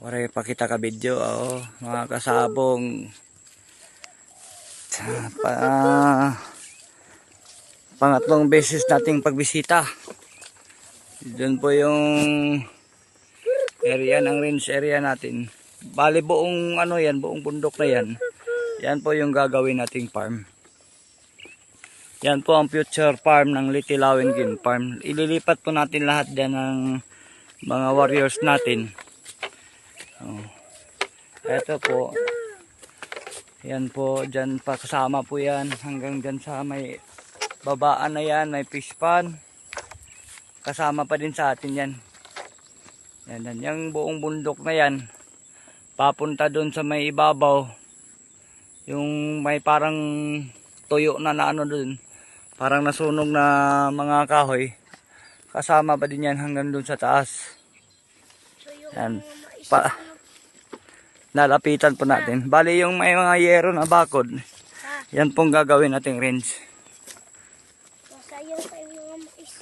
Ore, pakita ka video, mga kasabong. Pangatlong beses nating pagbisita. Doon po yung area ng range area natin. Bali buong buong bundok na yan. Yan po yung gagawin nating farm. Yan po ang future farm ng Litilawin Game Farm. Ililipat po natin lahat dyan ng mga warriors natin. Ito po. Yan po, dyan pa kasama po yan. Hanggang dyan sa may babaan na yan, may fish pond. Kasama pa din sa atin yan. Yan, yung buong bundok na yan. Papunta doon sa may ibabaw. Yung may parang tuyo na doon. Parang nasunog na mga kahoy. Kasama pa din yan hanggang doon sa taas. Yan. Nalapitan po natin. Bali yung may mga yero na bakod. Yan pong gagawin nating range. Sayang pa yung mga mais.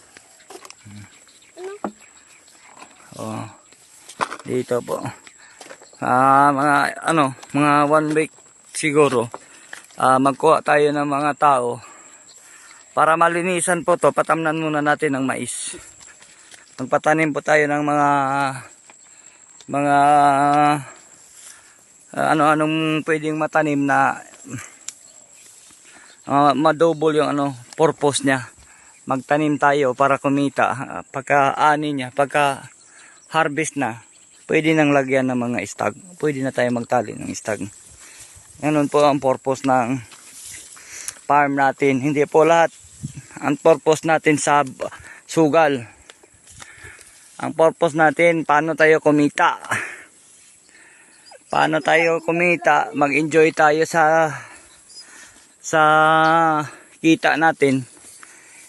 Oh. Dito po. Mga 1 week siguro. Magkuha tayo ng mga tao. Para malinisan po to, patamnan muna natin ng mais. Magpatanim po tayo ng mga anong pwedeng matanim na madouble yung purpose niya. Magtanim tayo para kumita. Pagka-ani niya, pagka-harvest na, pwede nang lagyan ng mga stag. Pwede na tayo magtali ng stag. Ganun po ang purpose ng farm natin. Hindi po lahat ang purpose natin sa sugal. Ang purpose natin, paano tayo kumita. Paano tayo kumita, mag-enjoy tayo sa kita natin.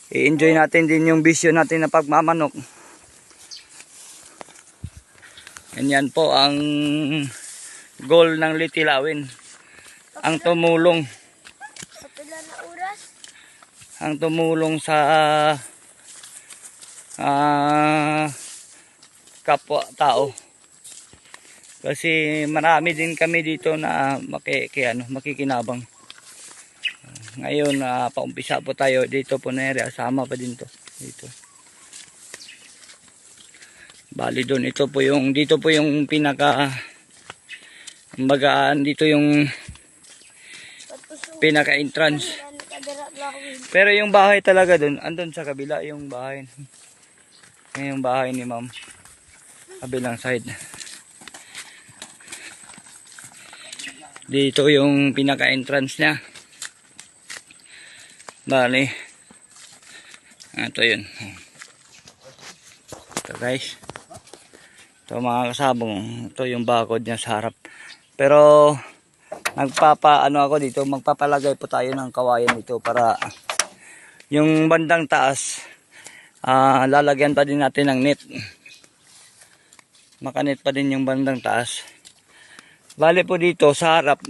I-enjoy natin din yung bisyo natin na pagmamanok. Yan po ang goal ng Litilawin. Ang tumulong. Sa pila na oras? Ang tumulong sa kapwa tao. Kasi marami din kami dito na makikinabang. Ngayon paumpisa po tayo dito po na area, sama pa din to dito. Bali doon dito po yung pinaka dito yung pinaka entrance. Pero yung bahay talaga doon, andun sa kabila yung bahay. Yung bahay ni Ma'am. Kabilang side. Dito yung pinaka-entrance niya. Bali. Ito yun. Ito guys. Ito mga kasabong. Ito yung bakod niya sa harap. Pero ako dito. Magpapalagay po tayo ng kawayan dito para yung bandang taas lalagyan pa din natin ng net. Makanet pa din yung bandang taas. Bale po dito sa harap,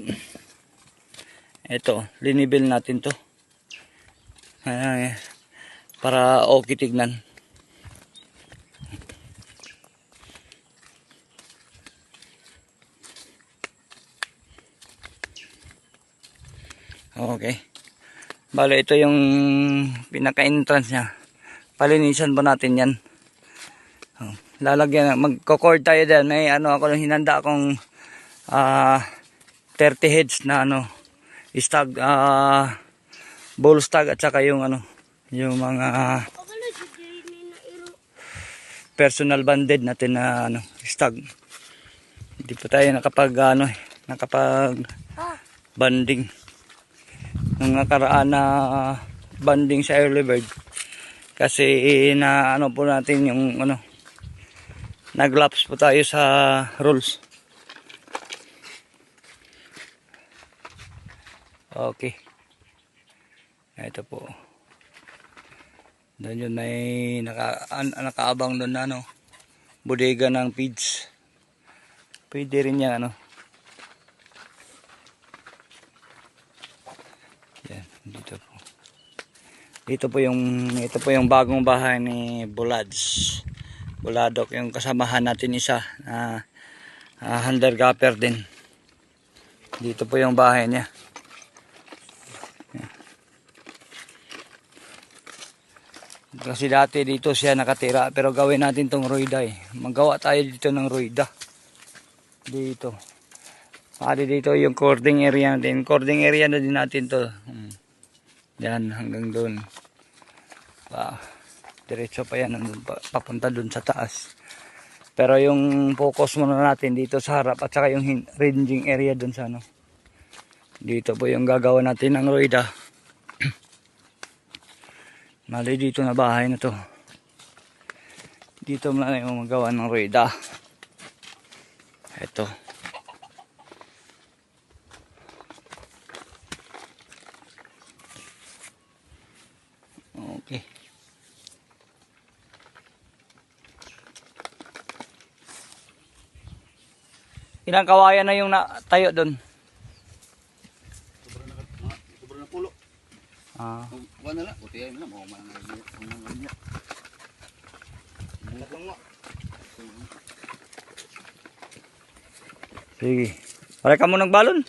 ito, linibil natin to. Para okay tignan. Okay. Bale ito yung pinaka-entrance niya. Palinisan po natin yan. Lalagyan, magko-cord tayo dyan. May ako hinanda akong 30 heads na stag, bull stag at saka yung yung mga personal banded natin na stag. Hindi pa tayo nakapag banding ng nakaraan na banding sa early bird kasi na po natin yung naglaps po tayo sa rules. Okay. Ito po. Doon yun may nakaabang doon na bodega ng feeds. Pwede rin yan Yan, dito po. Ito po yung bagong bahay ni Buladok, yung kasamahan natin isa na Handergaper din. Dito po yung bahay niya. Kasi dati dito siya nakatira, pero gawin natin tong ruida eh. Magawa tayo dito ng ruida. Dito. Pati dito yung cording area natin. Cording area na din natin to. Yan, hanggang doon. Diretso pa yan, papunta doon sa taas. Pero yung focus muna natin dito sa harap at saka yung ranging area doon sa ano. Dito po yung gagawa natin ng ruida. Mali dito na bahay na to. Dito na yung magawa ng ruida. Ito. Okay. Ilang kawayan na yung tayo doon? Sobrang na pulo. Kuha na lang. Buti ay mo lang. Sige. Pare ka mo ng balon?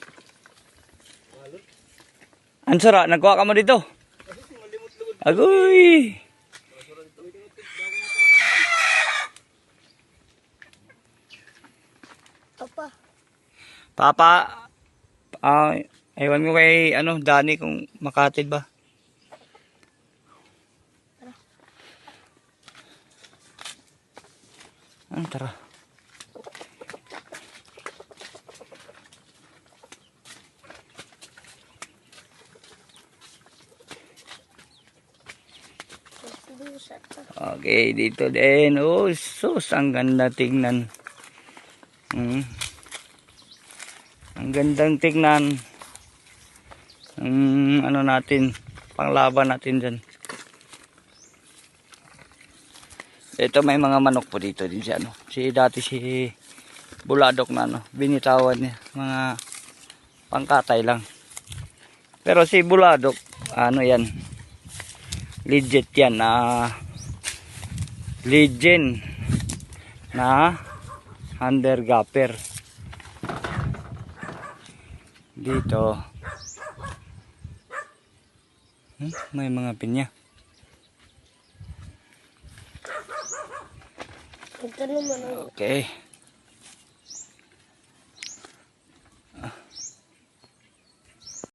Ansara, nagkuha ka mo dito? Agoy! Papa, ewan ko kay Dani kung makatid ba. Tara. Okay, dito din. Oh, sus, ang ganda tingnan. Ang gandang tingnan. Natin, panglaban natin dyan. Ito may mga manok po dito din siya. Dati si Buladok na binitawan niya. Mga pangkatay lang. Pero si Buladok, yan. Legit yan. Legend na Handergaper. Dito. May mga pinya. Ito naman. Okay.